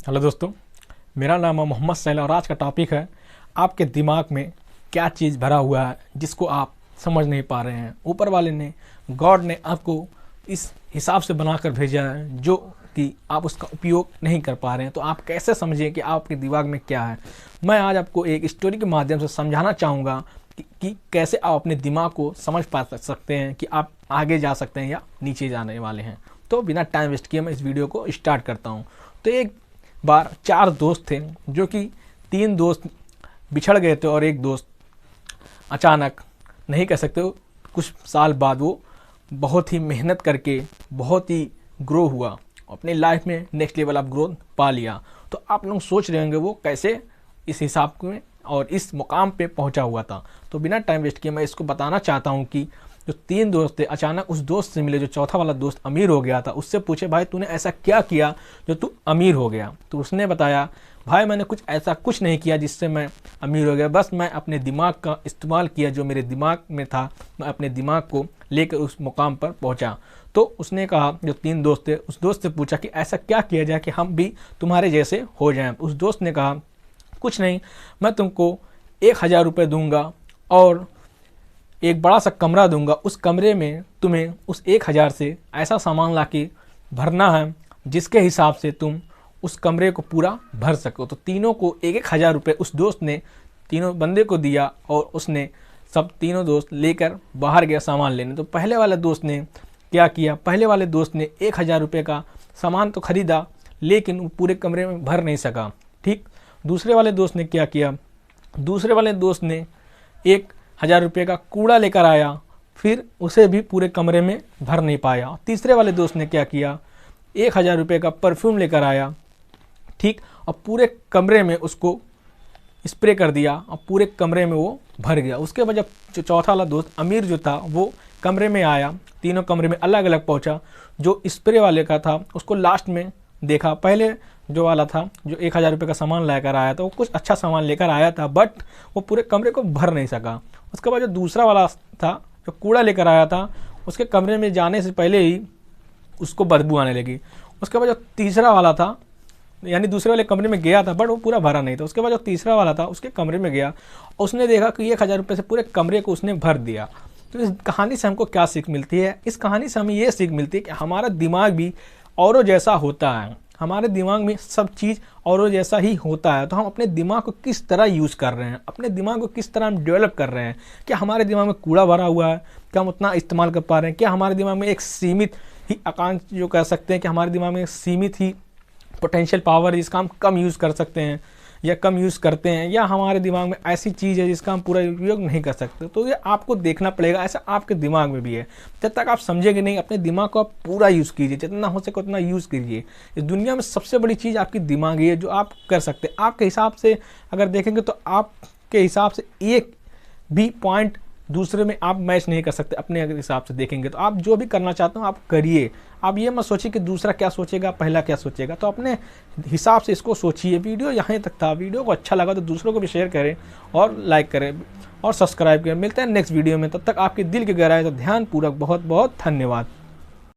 Hello दोस्तों, मेरा नाम है मोहम्मद सैल और आज का टॉपिक है आपके दिमाग में क्या चीज़ भरा हुआ है जिसको आप समझ नहीं पा रहे हैं। ऊपर वाले ने, गॉड ने आपको इस हिसाब से बनाकर भेजा है जो कि आप उसका उपयोग नहीं कर पा रहे हैं। तो आप कैसे समझें कि आपके दिमाग में क्या है। मैं आज आपको एक स्टोरी के माध्यम से समझाना चाहूँगा कि कैसे आप अपने दिमाग को समझ पा सकते हैं कि आप आगे जा सकते हैं या नीचे जाने वाले हैं। तो बिना टाइम वेस्ट किए मैं इस वीडियो को स्टार्ट करता हूँ। तो एक बार 4 दोस्त थे जो कि 3 दोस्त बिछड़ गए थे और एक दोस्त अचानक, नहीं कह सकते, कुछ साल बाद वो बहुत ही मेहनत करके बहुत ही ग्रो हुआ, अपने लाइफ में नेक्स्ट लेवल ऑफ ग्रोथ पा लिया। तो आप लोग सोच रहे होंगे वो कैसे इस हिसाब में और इस मुकाम पे पहुंचा हुआ था। तो बिना टाइम वेस्ट किए मैं इसको बताना चाहता हूं कि जो 3 दोस्त थे अचानक उस दोस्त से मिले जो चौथा वाला दोस्त अमीर हो गया था। उससे पूछे, भाई तूने ऐसा क्या किया जो तू अमीर हो गया? तो उसने बताया, भाई मैंने कुछ नहीं किया जिससे मैं अमीर हो गया, बस मैं अपने दिमाग का इस्तेमाल किया, जो मेरे दिमाग में था मैं अपने दिमाग को लेकर उस मुकाम पर पहुंचा। तो उसने कहा, जो 3 दोस्त थे, उस दोस्त से पूछा कि ऐसा क्या किया जाए कि हम भी तुम्हारे जैसे हो जाएं। उस दोस्त ने कहा, कुछ नहीं, मैं तुमको 1000 रुपये दूंगा और एक बड़ा सा कमरा दूंगा। उस कमरे में तुम्हें उस 1000 से ऐसा सामान लाके भरना है जिसके हिसाब से तुम उस कमरे को पूरा भर सको। तो तीनों को 1000 रुपये उस दोस्त ने तीनों बंदे को दिया और उसने सब तीनों दोस्त लेकर बाहर गया सामान लेने। तो पहले वाले दोस्त ने क्या किया, पहले वाले दोस्त ने 1000 रुपये का सामान तो खरीदा लेकिन वो पूरे कमरे में भर नहीं सका। ठीक, दूसरे वाले दोस्त ने क्या किया, दूसरे वाले दोस्त ने 1000 रुपये का कूड़ा लेकर आया, फिर उसे भी पूरे कमरे में भर नहीं पाया। तीसरे वाले दोस्त ने क्या किया, 1000 रुपये का परफ्यूम लेकर आया, ठीक, और पूरे कमरे में उसको स्प्रे कर दिया और पूरे कमरे में वो भर गया। उसके बाद जब जो चौथा वाला दोस्त अमीर जो था वो कमरे में आया, तीनों कमरे में अलग अलग पहुंचा। जो स्प्रे वाले का था उसको लास्ट में देखा, पहले जो वाला था जो 1000 रुपये का सामान लेकर आया था वो कुछ अच्छा सामान लेकर आया था बट वो पूरे कमरे को भर नहीं सका। उसके बाद जो दूसरा वाला था जो कूड़ा लेकर आया था, उसके कमरे में जाने से पहले ही उसको बदबू आने लगी। उसके बाद जो तीसरा वाला था, यानी दूसरे वाले कमरे में गया था बट वो पूरा भरा नहीं था। उसके बाद जो तीसरा वाला था उसके कमरे में गया, उसने देखा कि 1000 रुपये से पूरे कमरे को उसने भर दिया। तो इस कहानी से हमको क्या सीख मिलती है? इस कहानी से हमें ये सीख मिलती है कि हमारा दिमाग भी औरों जैसा होता है, हमारे दिमाग में सब चीज़ औरों जैसा ही होता है। तो हम अपने दिमाग को किस तरह यूज़ कर रहे हैं, अपने दिमाग को किस तरह हम डेवलप कर रहे हैं। क्या हमारे दिमाग में कूड़ा भरा हुआ है? क्या हम उतना इस्तेमाल कर पा रहे हैं? क्या हमारे दिमाग में एक सीमित ही आकांक्षा, जो कह सकते हैं कि हमारे दिमाग में एक सीमित ही पोटेंशियल पावर है जिसका हम कम यूज़ कर सकते हैं या कम यूज़ करते हैं, या हमारे दिमाग में ऐसी चीज़ है जिसका हम पूरा उपयोग नहीं कर सकते? तो ये आपको देखना पड़ेगा। ऐसा आपके दिमाग में भी है। जब तक आप समझेंगे नहीं, अपने दिमाग को आप पूरा यूज़ कीजिए, जितना हो सके उतना यूज़ कीजिए। इस दुनिया में सबसे बड़ी चीज़ आपकी दिमाग ही है जो आप कर सकते हैं। आपके हिसाब से अगर देखेंगे तो आपके हिसाब से एक भी पॉइंट दूसरे में आप मैच नहीं कर सकते। अपने अगर हिसाब से देखेंगे तो आप जो भी करना चाहते हो आप करिए। आप ये मत सोचिए कि दूसरा क्या सोचेगा, पहला क्या सोचेगा। तो अपने हिसाब से इसको सोचिए। वीडियो यहाँ तक था। वीडियो को अच्छा लगा तो दूसरों को भी शेयर करें और लाइक करें और सब्सक्राइब करें। मिलते हैं नेक्स्ट वीडियो में। तब तक आपके दिल की गहराई से ध्यानपूर्वक बहुत बहुत धन्यवाद।